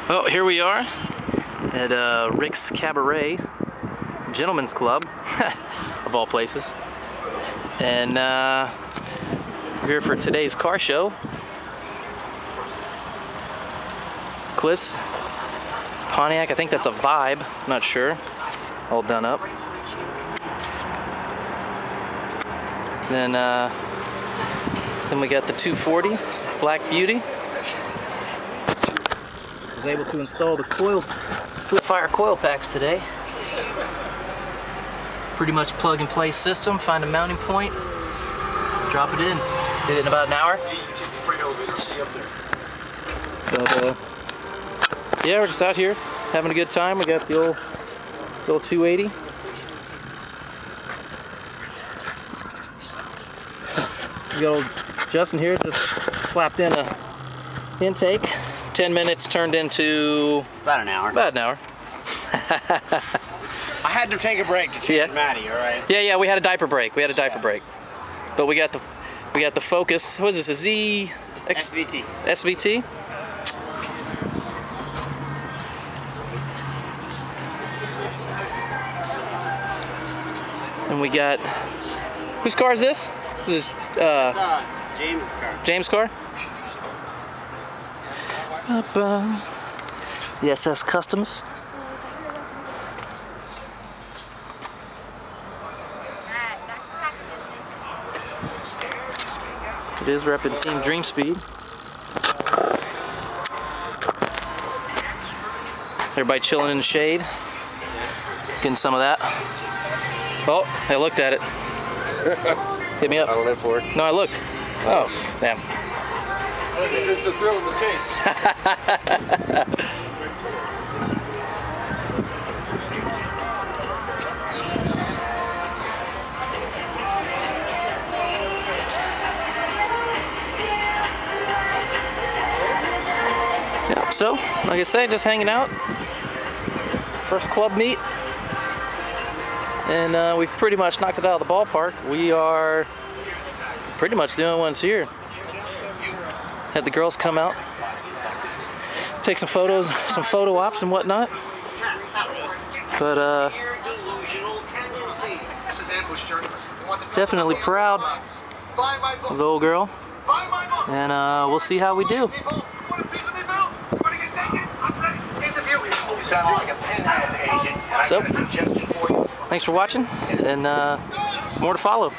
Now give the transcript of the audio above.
Well, here we are at Rick's Cabaret Gentlemen's Club, of all places. And we're here for today's car show. Cliff's Pontiac, I think that's a Vibe, not sure. All done up. Then we got the 240 Black Beauty. Was able to install the split fire coil packs today. Pretty much plug and play system. Find a mounting point, drop it in. Did it in about an hour. Yeah, you can take the freight elevator, see up there. But, yeah, we're just out here having a good time. We got the old 280. We got old Justin here, just slapped in a intake. 10 minutes turned into about an hour. About an hour. I had to take a break to change Maddie, all right? Yeah, we had a diaper break. Break. But we got the Focus. What is this? A SVT. SVT? And we got, whose car is this? This is James' car. James' car? The SS Customs. It is repping Team Dream Speed. Everybody chilling in the shade. Getting some of that. Oh, I looked at it. Hit me up. I live for it. No, I looked. Oh, damn. It's the thrill of the chase. Yeah, so, like I said, just hanging out. First club meet. And we've pretty much knocked it out of the ballpark. We are pretty much the only ones here. Had the girls come out, take some photos, some photo ops and whatnot. But definitely proud of the old girl. And we'll see how we do. So, thanks for watching, and more to follow.